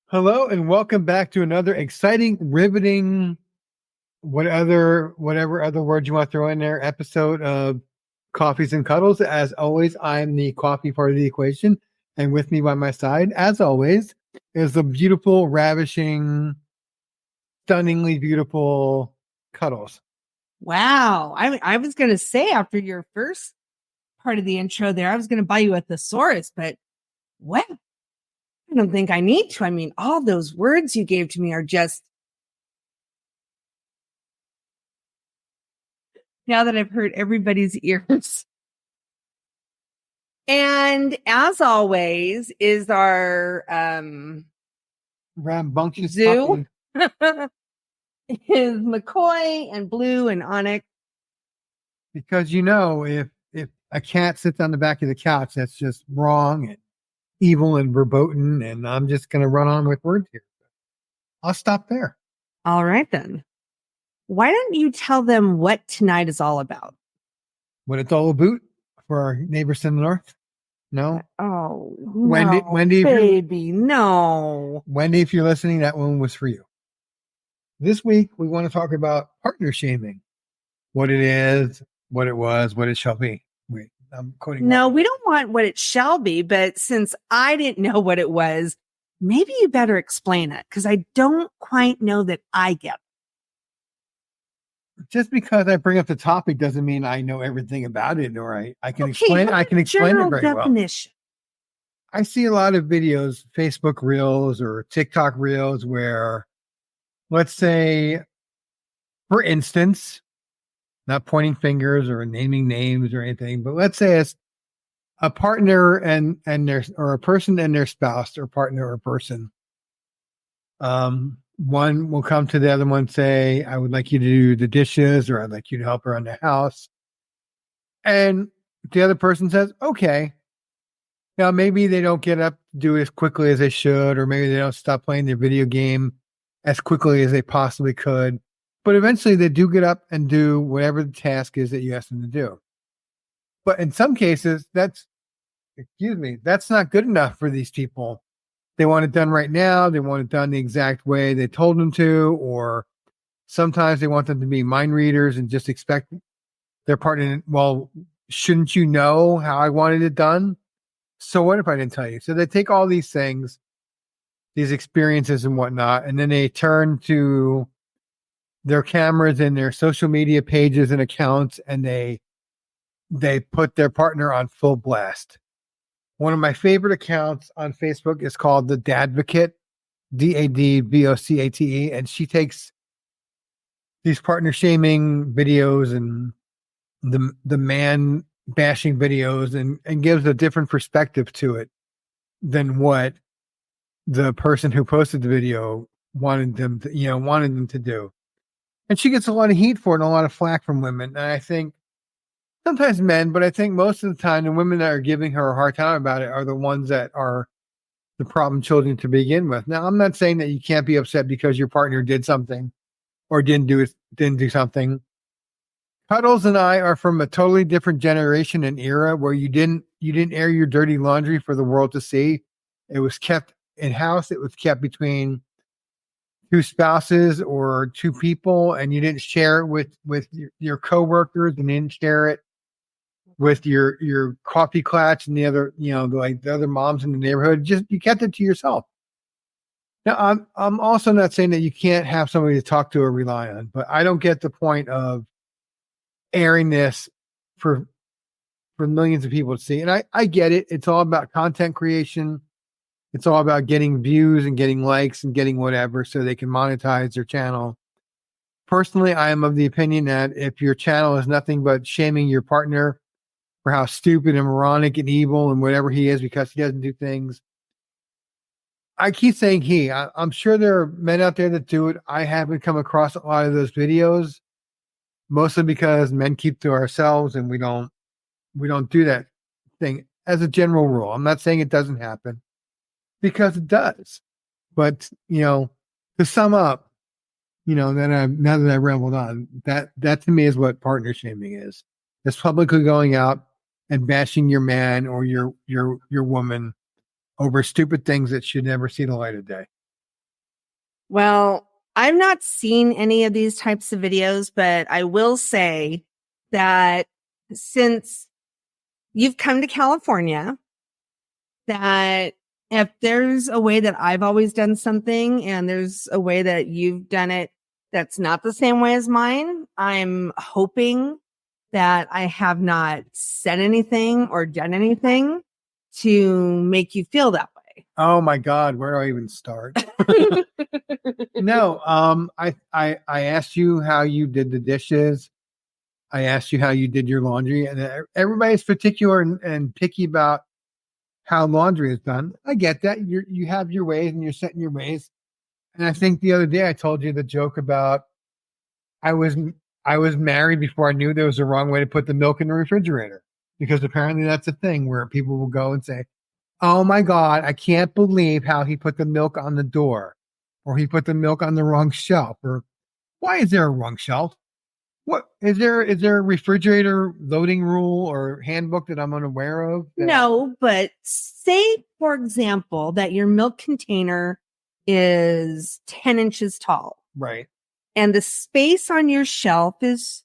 Hello and welcome back to another exciting, riveting, whatever other word you want to throw in there, episode of Coffees and Cuddles. As always, I'm the coffee part of the equation, and with me by my side, as always, is the beautiful, ravishing, stunningly beautiful Cuddles. Wow. I was going to say after your first part of the intro there, I was going to buy you a thesaurus, but well, I don't think I need to. I mean, all those words you gave to me are just, now that I've heard everybody's ears. And as always, is our Rambunctious zoo puppy. is McCoy and Blue and Onyx. Because if a cat sits on the back of the couch, that's just wrong and evil and verboten, and I'm just going to run on with words here. I'll stop there. All right, then. Why don't you tell them what tonight is all about? What it's all about for our neighbors in the north? No? Oh, Wendy, no, Wendy, baby, no. Wendy, if you're listening, that one was for you. This week, we want to talk about partner shaming. What it is, what it was, what it shall be. Wait, I'm quoting. No, we don't want what it shall be, but since I didn't know what it was, maybe you better explain it because I don't quite know that I get it. Just because I bring up the topic doesn't mean I know everything about it, or I can Okay, explain. I can explain it general very definition. well. I see a lot of videos, Facebook Reels or TikTok Reels, where, let's say, for instance, not pointing fingers or naming names or anything, but let's say it's a partner and their, or a person and their spouse, or partner or person. One will come to the other one and say, I would like you to do the dishes, or I'd like you to help around the house. And the other person says, okay. Now, maybe they don't get up to do it as quickly as they should, or maybe they don't stop playing their video game as quickly as they possibly could. But eventually they do get up and do whatever the task is that you ask them to do. But in some cases, that's not good enough for these people. They want it done right now. They want it done the exact way they told them to, or sometimes they want them to be mind readers and just expect their partner, well, shouldn't you know how I wanted it done? So what if I didn't tell you? So they take all these things, these experiences and whatnot, and then they turn to their cameras and their social media pages and accounts, and they put their partner on full blast. One of my favorite accounts on Facebook is called the Dadvocate, DADVOCATE, and she takes these partner shaming videos and the man bashing videos and gives a different perspective to it than what the person who posted the video wanted them to do. And she gets a lot of heat for it and a lot of flack from women. And I think sometimes men, but I think most of the time the women that are giving her a hard time about it are the ones that are the problem children to begin with. Now, I'm not saying that you can't be upset because your partner did something or didn't do something. Cuddles and I are from a totally different generation and era where you didn't air your dirty laundry for the world to see. It was kept in house. It was kept between two spouses or two people, and you didn't share it with your coworkers, and you didn't share it with your coffee clutch and the other, like the other moms in the neighborhood. Just you kept it to yourself. Now, I'm also not saying that you can't have somebody to talk to or rely on, but I don't get the point of airing this for millions of people to see. And I get it. It's all about content creation. It's all about getting views and getting likes and getting whatever so they can monetize their channel. Personally, I am of the opinion that if your channel is nothing but shaming your partner for how stupid and moronic and evil and whatever he is because he doesn't do things. I keep saying I'm sure there are men out there that do it. I haven't come across a lot of those videos, mostly because men keep to ourselves and we don't do that thing as a general rule. I'm not saying it doesn't happen, because it does. But, to sum up, now that I rambled on, that to me is what partner shaming is. It's publicly going out and bashing your man or your woman over stupid things that should never see the light of day. Well, I've not seen any of these types of videos, but I will say that since you've come to California, that if there's a way that I've always done something and there's a way that you've done it that's not the same way as mine, I'm hoping that I have not said anything or done anything to make you feel that way. Oh my God, where do I even start? No, I asked you how you did the dishes. I asked you how you did your laundry, and everybody's particular and picky about how laundry is done. I get that. You have your ways and you're set in your ways. And I think the other day I told you the joke about I was I was married before I knew there was a wrong way to put the milk in the refrigerator, because apparently that's a thing where people will go and say, "Oh my God, I can't believe how he put the milk on the door, or he put the milk on the wrong shelf, or why is there a wrong shelf? What is there? Is there a refrigerator loading rule or handbook that I'm unaware of?" No, but say, for example, that your milk container is 10 inches tall Right, and the space on your shelf is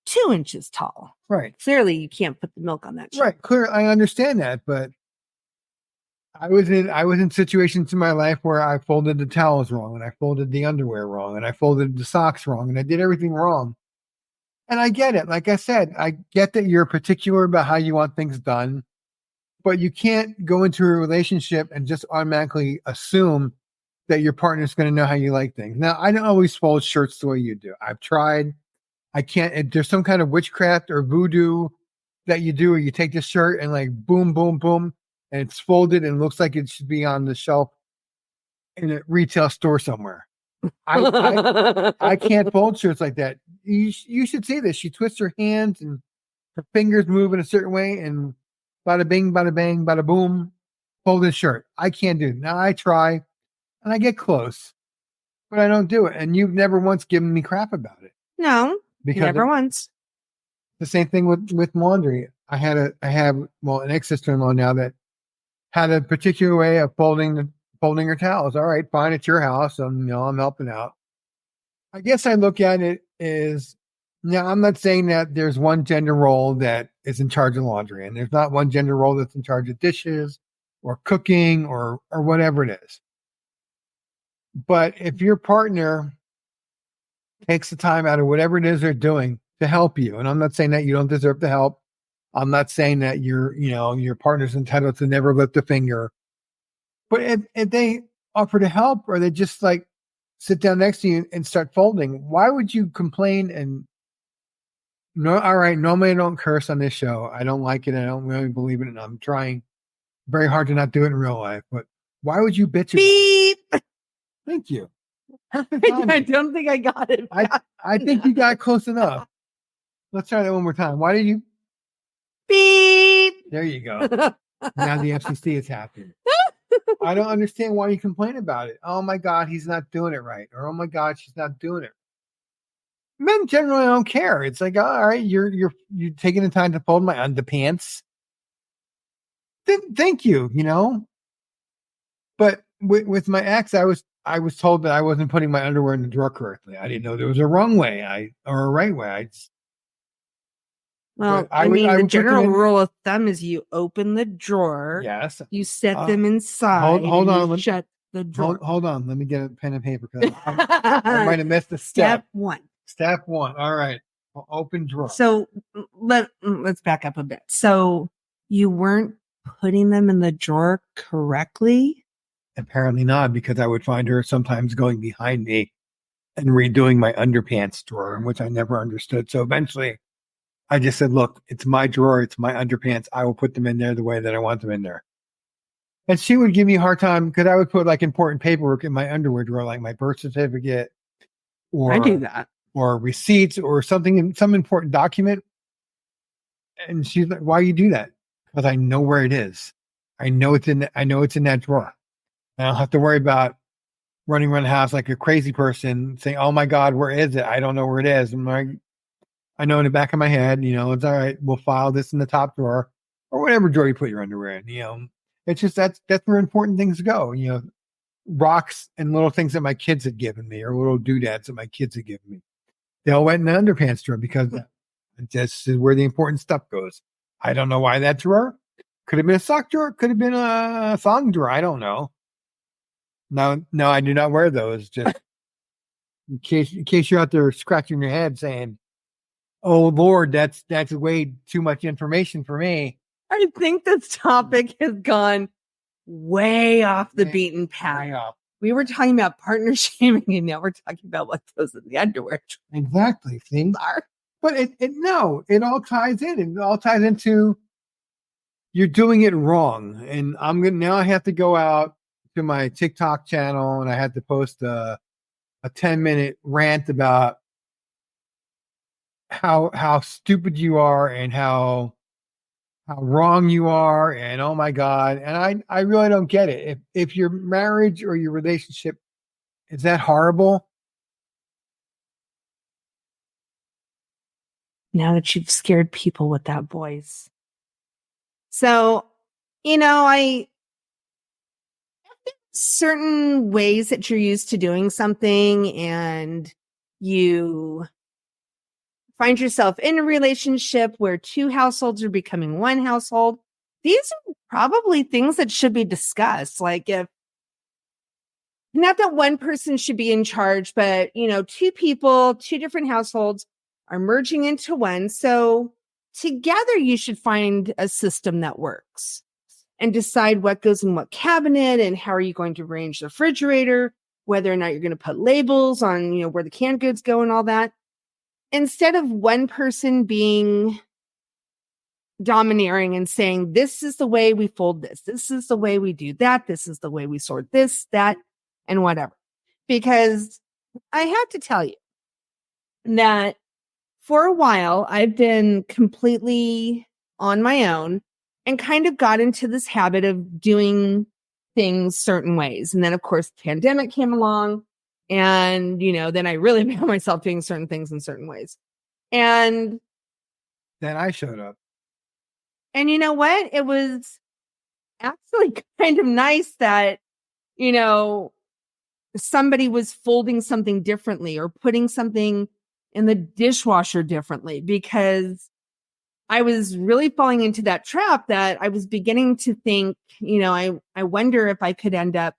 2 inches tall. right, Clearly, you can't put the milk on that shelf. right. Clear. I understand that, but I was in situations in my life where I folded the towels wrong, and I folded the underwear wrong, and I folded the socks wrong, and I did everything wrong. And I get it. Like I said, I get that you're particular about how you want things done, but you can't go into a relationship and just automatically assume that your partner's going to know how you like things. Now, I don't always fold shirts the way you do. I've tried. I can't. If there's some kind of witchcraft or voodoo that you do, or you take the shirt and like boom, boom, boom, and it's folded and looks like it should be on the shelf in a retail store somewhere. I can't fold shirts like that. You should see this. She twists her hands and her fingers move in a certain way, and bada bing, bada bang, bada boom, folded shirt. I can't do it. Now I try and I get close, but I don't do it. And you've never once given me crap about it, No, because never once. the same thing with laundry. I have well, an ex sister in law now that had a particular way of folding her towels. All right, fine, it's your house. I'm helping out. I guess I look at it as, now I'm not saying that there's one gender role that is in charge of laundry, and there's not one gender role that's in charge of dishes or cooking or whatever it is. But if your partner takes the time out of whatever it is they're doing to help you, and I'm not saying that you don't deserve the help. I'm not saying that your partner's entitled to never lift a finger. But if they offer to help, or they just like sit down next to you and start folding, why would you complain? And no, all right, normally I don't curse on this show. I don't like it. I don't really believe it. And I'm trying very hard to not do it in real life. But why would you bitch about it? Beep. Thank you. Perfect I timing. don't think I got it. I think you got close enough. Let's try that one more time. Why did you? Beep. There you go. Now the FCC is happy. I don't understand why you complain about it. Oh my God, he's not doing it right. Or oh my God, she's not doing it. Men generally don't care. It's like, all right, you're taking the time to fold my underpants. Thank you, But with my ex, I was told that I wasn't putting my underwear in the drawer correctly. I didn't know there was a wrong way, or a right way. Well, But I mean, would the put them general in. rule of thumb is you open the drawer, Yes. you set them inside, hold and on. you shut the drawer. Hold on. Let me get a pen and paper, because I might have missed a Step step. one. Step one. All right. Open drawer. So let's back up a bit. So you weren't putting them in the drawer correctly? Apparently not, because I would find her sometimes going behind me and redoing my underpants drawer, which I never understood. So eventually I just said, look, it's my drawer. It's my underpants. I will put them in there the way that I want them in there. And she would give me a hard time because I would put like important paperwork in my underwear drawer, like my birth certificate I do or that. or receipts or something, some important document. And she's like, why you do that? Because I know where it is. I know it's in that drawer. And I don't have to worry about running around the house like a crazy person saying, oh my God, where is it? I don't know where it is. I'm like, I know in the back of my head, it's all right. We'll file this in the top drawer or whatever drawer you put your underwear in, It's just that's where important things go. rocks and little things that my kids had given me, or little doodads that my kids had given me. They all went in the underpants drawer because this is where the important stuff goes. I don't know why that drawer. Could have been a sock drawer. Could have been a thong drawer. I don't know. No, I do not wear those. Just in case you're out there scratching your head saying, "Oh Lord, that's way too much information for me." I think this topic has gone way off the beaten path. We were talking about partner shaming, and now we're talking about what goes in the underwear. Exactly. Things are, but it all ties in. It all ties into you're doing it wrong. And I have to go out to my TikTok channel and I had to post a 10-minute rant about how stupid you are and how wrong you are, and oh my God. And I really don't get it. If your marriage or your relationship is that horrible. Now that you've scared people with that voice. So, I certain ways that you're used to doing something and you find yourself in a relationship where two households are becoming one household. These are probably things that should be discussed. Like, if not that one person should be in charge, but two people, two different households are merging into one. So together you should find a system that works and decide what goes in what cabinet and how are you going to arrange the refrigerator, whether or not you're going to put labels on, where the canned goods go and all that. Instead of one person being domineering and saying, this is the way we fold this. This is the way we do that. This is the way we sort this, that, and whatever. Because I have to tell you that for a while, I've been completely on my own and kind of got into this habit of doing things certain ways. And then, of course, the pandemic came along and, then I really found myself doing certain things in certain ways. And then I showed up. And you know what? It was actually kind of nice that, somebody was folding something differently or putting something in the dishwasher differently, because I was really falling into that trap that I was beginning to think, I wonder if I could end up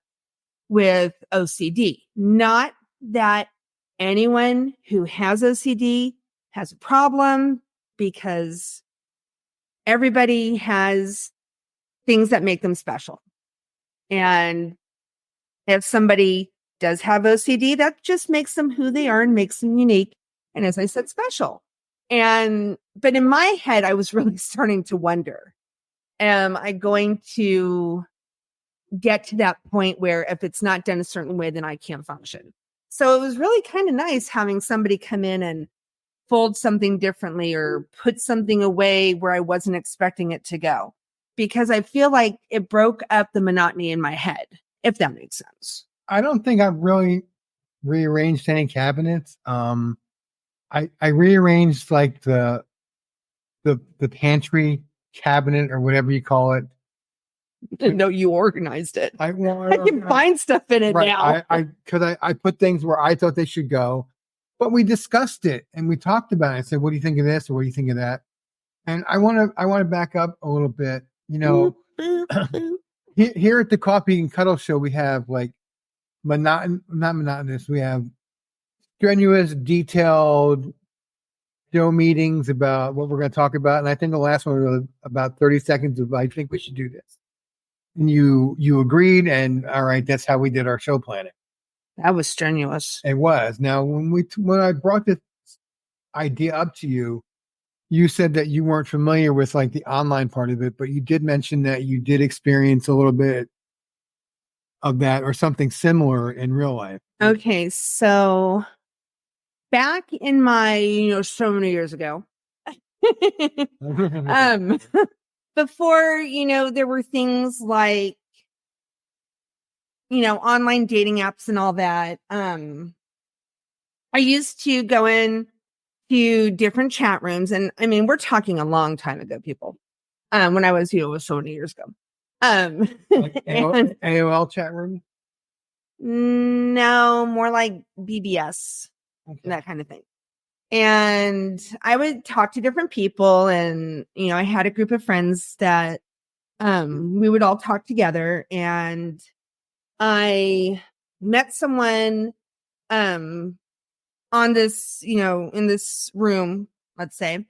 with OCD. Not that anyone who has OCD has a problem, because everybody has things that make them special. And if somebody does have OCD, that just makes them who they are and makes them unique. And as I said, special. But in my head, I was really starting to wonder, am I going to get to that point where if it's not done a certain way, then I can't function? So it was really kind of nice having somebody come in and fold something differently or put something away where I wasn't expecting it to go, because I feel like it broke up the monotony in my head, if that makes sense. I don't think I've really rearranged any cabinets. I rearranged like the pantry cabinet or whatever you call it. Didn't know you organized it. I can find stuff in it now. I put things where I thought they should go, but we discussed it and we talked about it. I said, "What do you think of this?" or "What do you think of that?" And I want to back up a little bit. Here at the Coffee and Cuddle show, we have like not monotonous. We have strenuous, detailed show meetings about what we're going to talk about. And I think the last one was about 30 seconds of, I think we should do this. And you agreed. And all right, that's how we did our show planning. That was strenuous. It was. Now, when I brought this idea up to you, you said that you weren't familiar with like the online part of it, but you did mention that you did experience a little bit of that or something similar in real life. Okay. So back in my, so many years ago, before, there were things like, online dating apps and all that. I used to go in to different chat rooms, and I mean, we're talking a long time ago, people. When I was, was so many years ago. Like AOL chat room. No, more like BBS, Okay. that kind of thing. And I would talk to different people, and I had a group of friends that we would all talk together, and I met someone um on this, in this room, let's say,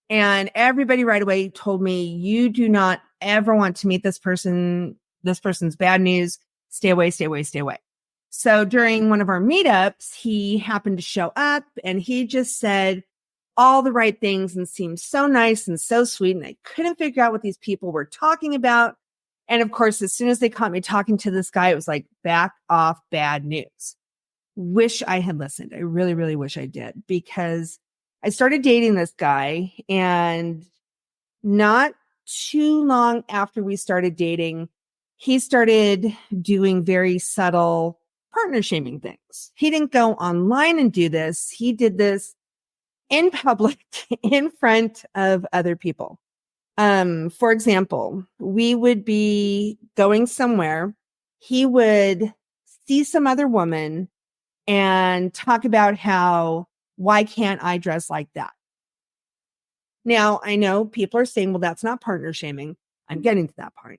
and everybody right away told me, you do not ever want to meet this person. This person's bad news. Stay away, stay away, stay away. So during one of our meetups, he happened to show up and he just said all the right things and seemed so nice and so sweet. And I couldn't figure out what these people were talking about. And of course, as soon as they caught me talking to this guy, it was like, back off, bad news. Wish I had listened. I really, really wish I did, because I started dating this guy, and not too long after we started dating, he started doing very subtle partner shaming things. He didn't go online and do this. He did this in public in front of other people. For example, we would be going somewhere. He would see some other woman and talk about how, why can't I dress like that? Now, I know people are saying, well, that's not partner shaming. I'm getting to that part.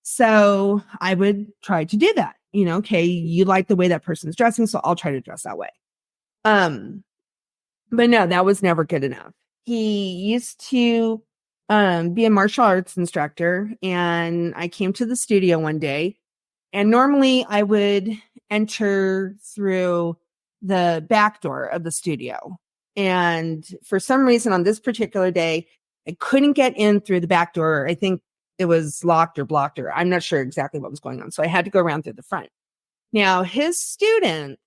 So I would try to do that. Okay, you like the way that person's dressing, so I'll try to dress that way. Um, but no, that was never good enough. He used to be a martial arts instructor, and I came to the studio one day, and normally I would enter through the back door of the studio. And for some reason on this particular day, I couldn't get in through the back door. I think it was locked or blocked, or I'm not sure exactly what was going on. So I had to go around through the front. Now, his student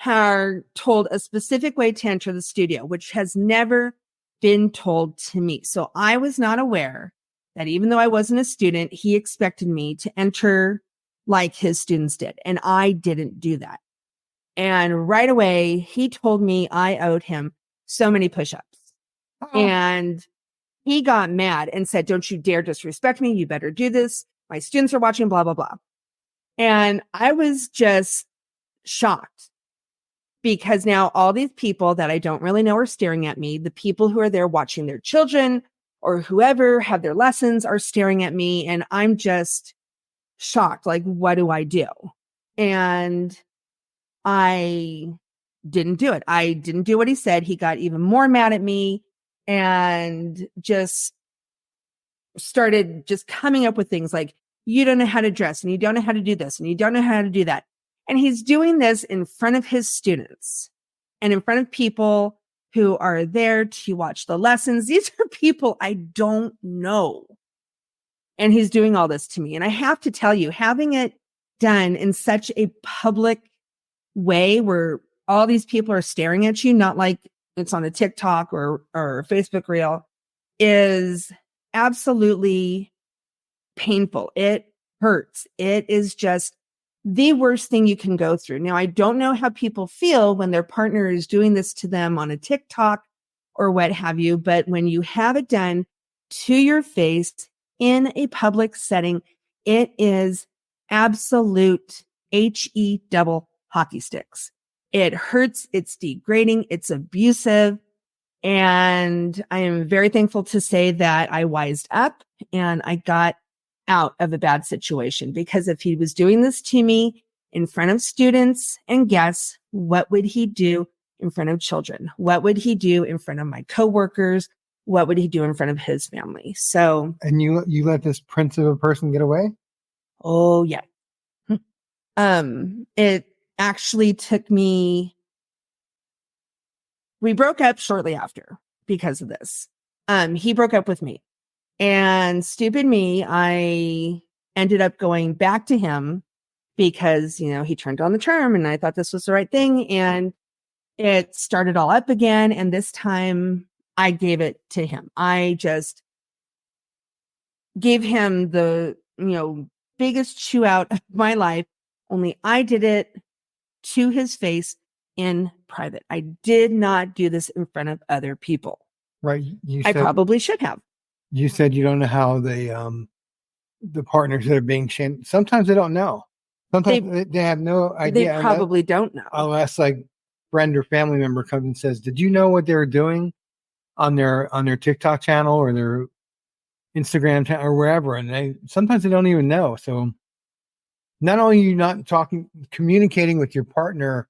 are told a specific way to enter the studio, which has never been told to me. So I was not aware that even though I wasn't a student, he expected me to enter like his students did. And I didn't do that. And right away, he told me I owed him so many push-ups. And he got mad and said, don't you dare disrespect me. You better do this. My students are watching, blah, blah, blah. And I was just shocked, because now all these people that I don't really know are staring at me. The people who are there watching their children or whoever have their lessons are staring at me. And I'm just shocked. Like, what do I do? And I didn't do it. I didn't do what he said. He got even more mad at me and just started just coming up with things like, you don't know how to dress, and you don't know how to do this, and you don't know how to do that. And he's doing this in front of his students and in front of people who are there to watch the lessons. These are people I don't know. And he's doing all this to me. And I have to tell you, having it done in such a public way where all these people are staring at you, not like it's on a TikTok or Facebook reel, is absolutely painful. It hurts. It is just the worst thing you can go through. Now, I don't know how people feel when their partner is doing this to them on a TikTok or what have you, but when you have it done to your face in a public setting, it is absolute HE double hockey sticks. It hurts. It's degrading. It's abusive. And I am very thankful to say that I wised up and I got out of a bad situation, because if he was doing this to me in front of students and guests, what would he do in front of children? What would he do in front of my coworkers? What would he do in front of his family? So, And you let this prince of a person get away? oh yeah. It actually took me, we broke up shortly after because of this. He broke up with me. And stupid me, I ended up going back to him because, he turned on the charm and I thought this was the right thing. And it started all up again. And this time I gave it to him. I just gave him the, biggest chew out of my life. Only I did it to his face in private. I did not do this in front of other people. Right. I probably should have. You said you don't know how the partners that are being shamed. Sometimes they don't know. Sometimes they have no They idea probably don't know. unless like friend or family member comes and says, "Did you know what they were doing on their TikTok channel or their Instagram channel or wherever?" And sometimes they don't even know. So not only are you not communicating with your partner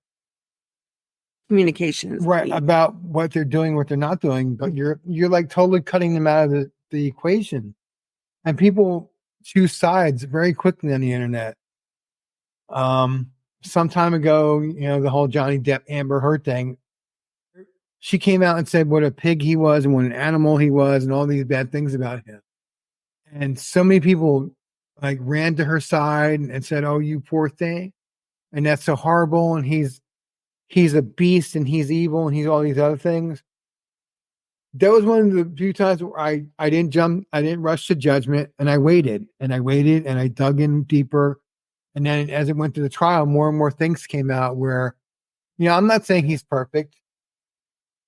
Communication is right key. about what they're doing, what they're not doing, but you're like totally cutting them out of the equation. And people choose sides very quickly on the internet. Um, some time ago, the whole Johnny Depp Amber Heard thing, she came out and said what a pig he was and what an animal he was and all these bad things about him. And so many people like ran to her side and said, "Oh, you poor thing." And that's so horrible. And he's a beast and he's evil and he's all these other things. That was one of the few times where I didn't rush to judgment, and I waited and I waited and I dug in deeper. And then as it went through the trial, more and more things came out where, I'm not saying he's perfect.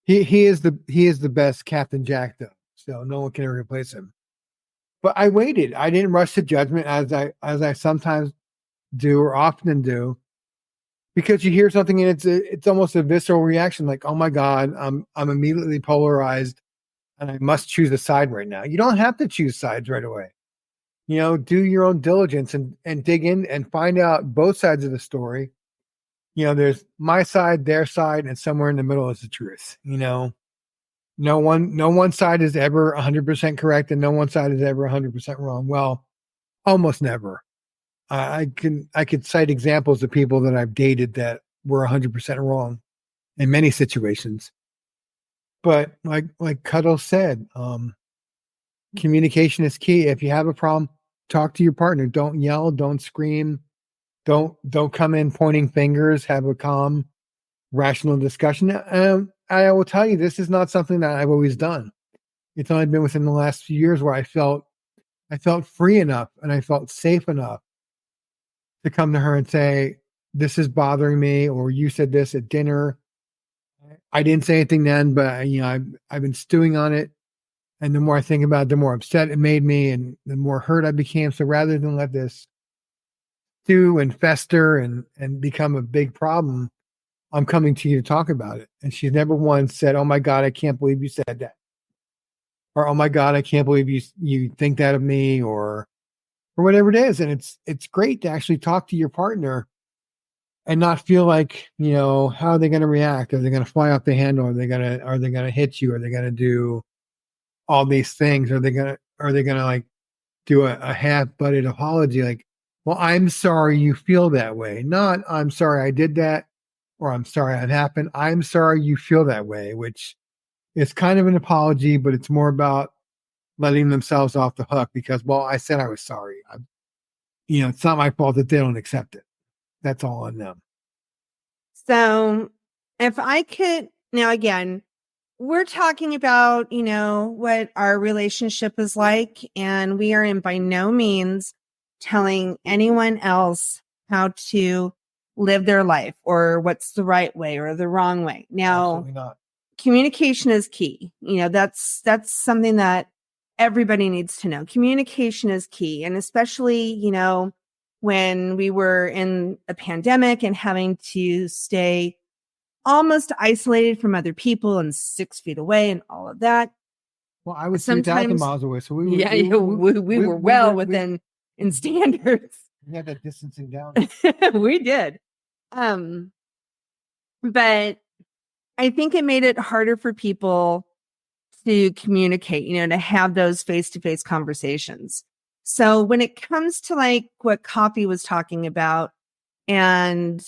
He is the best Captain Jack though. So no one can ever replace him. But I waited. I didn't rush to judgment as I sometimes do or often do, because you hear something and it's almost a visceral reaction, like, "Oh my God, I'm immediately polarized and I must choose a side right now." You don't have to choose sides right away. Do your own diligence and dig in and find out both sides of the story. There's my side, their side, and somewhere in the middle is the truth. No one side is ever 100% correct, and no one side is ever 100% wrong. Well, almost never. I could cite examples of people that I've dated that were 100% wrong in many situations. But like Cuddles said, communication is key. If you have a problem, talk to your partner. Don't yell. Don't scream. Don't come in pointing fingers. Have a calm, rational discussion. I will tell you, this is not something that I've always done. It's only been within the last few years where I felt free enough and I felt safe enough to come to her and say, "This is bothering me," or "You said this at dinner." I didn't say anything then, but I've been stewing on it. And the more I think about it, the more upset it made me and the more hurt I became. So rather than let this stew and fester and become a big problem, I'm coming to you to talk about it. And she's never once said, "Oh my God, I can't believe you said that." Or, "Oh my God, I can't believe you think that of me," or whatever it is. And it's great to actually talk to your partner and not feel like, how are they going to react? Are they going to fly off the handle? Are they going to hit you? Are they going to do all these things? Are they going to like do a half-butted apology, like, "Well, I'm sorry you feel that way," not "I'm sorry I did that," or "I'm sorry that happened." "I'm sorry you feel that way," which is kind of an apology, but it's more about letting themselves off the hook because, well, I said I was sorry. It's not my fault that they don't accept it. That's all on them. So if I could, now again, we're talking about, what our relationship is like, and we are in by no means telling anyone else how to live their life or what's the right way or the wrong way. Now, Absolutely not. communication is key. That's something that everybody needs to know. Communication is key. And especially, when we were in a pandemic and having to stay almost isolated from other people and 6 feet away and all of that. Well, I was 3,000 Sometimes, miles away, so yeah, we were well within in standards. we had that distancing down. We did. But I think it made it harder for people to communicate, to have those face-to-face conversations. So when it comes to like what Coffee was talking about and,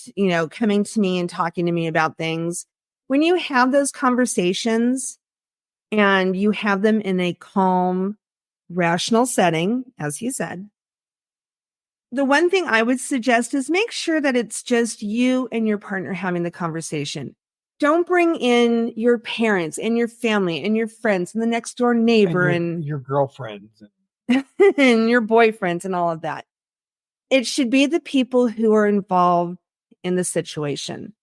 coming to me and talking to me about things, when you have those conversations and you have them in a calm, rational setting, as he said, the one thing I would suggest is make sure that it's just you and your partner having the conversation. Don't bring in your parents and your family and your friends and the next door neighbor and your girlfriends. and your boyfriends and all of that. It should be the people who are involved in the situation.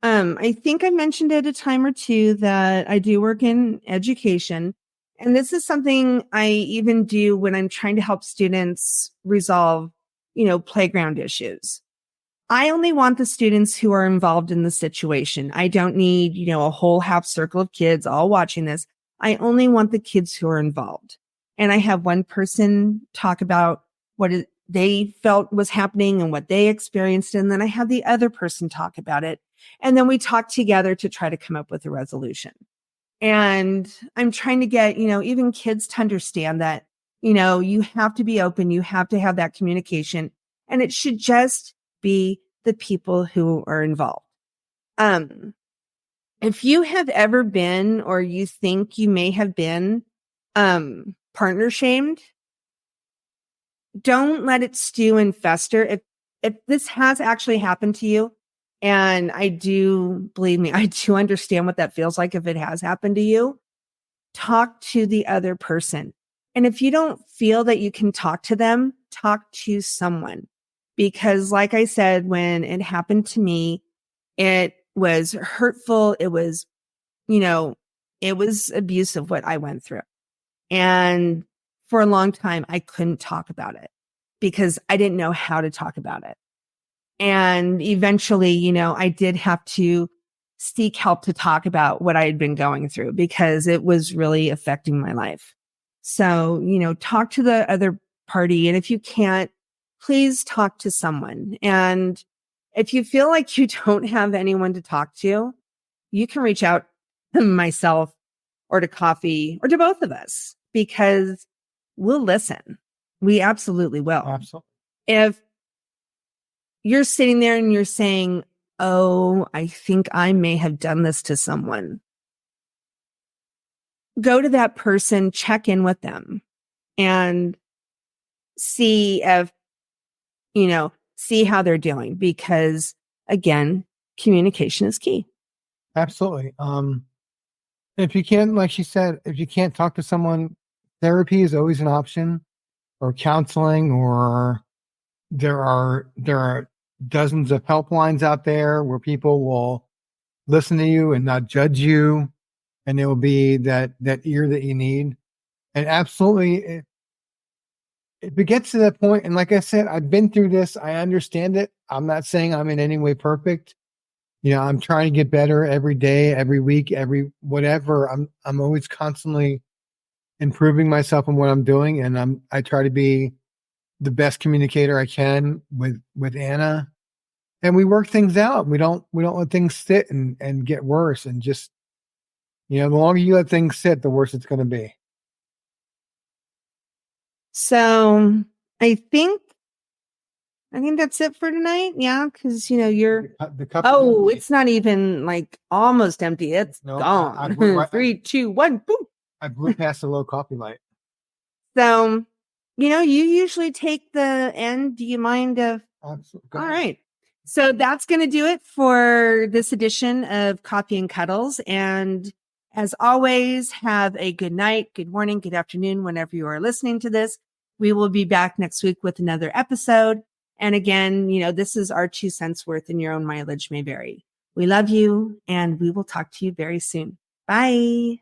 I think I mentioned it a time or two that I do work in education. And this is something I even do when I'm trying to help students resolve, playground issues. I only want the students who are involved in the situation. I don't need, a whole half circle of kids all watching this. I only want the kids who are involved. And I have one person talk about they felt was happening and what they experienced. And then I have the other person talk about it. And then we talk together to try to come up with a resolution. And I'm trying to get, even kids to understand that, you have to be open. You have to have that communication, and it should just be the people who are involved. If you have ever been, or you think you may have been, partner shamed, don't let it stew and fester. If this has actually happened to you, and believe me, I do understand what that feels like if it has happened to you, talk to the other person. And if you don't feel that you can talk to them, talk to someone. Because like I said, when it happened to me, it was hurtful. It was, it was abusive what I went through. And for a long time, I couldn't talk about it because I didn't know how to talk about it. And eventually, I did have to seek help to talk about what I had been going through because it was really affecting my life. So, talk to the other party. And if you can't, please talk to someone. And if you feel like you don't have anyone to talk to, you can reach out to myself or to Coffee or to both of us because we'll listen. We absolutely will. Absolutely. If you're sitting there and you're saying, oh, I think I may have done this to someone, go to that person, check in with them, and see if, see how they're doing. Because again, communication is key. Absolutely. If you can't, like she said, if you can't talk to someone, therapy is always an option, or counseling, or there are dozens of helplines out there where people will listen to you and not judge you, and it will be that ear that you need. And absolutely, if it gets to that point, and like I said, I've been through this, I understand it. I'm not saying I'm in any way perfect. I'm trying to get better every day, every week, every whatever. I'm always constantly improving myself in what I'm doing, and I try to be the best communicator I can with Anna, and we work things out. We don't let things sit and get worse, and just the longer you let things sit, the worse it's going to be. So I think that's it for tonight. Yeah, because you're. The cup. Oh, it's not even like almost empty. It's gone. I blew, 3, 2, 1, boom. I blew past the low coffee light. So, you usually take the end. Do you mind if? Absolutely. All right. So that's going to do it for this edition of Coffee and Cuddles. And as always, have a good night, good morning, good afternoon, whenever you are listening to this. We will be back next week with another episode. And again, this is our 2 cents worth, and your own mileage may vary. We love you, and we will talk to you very soon. Bye.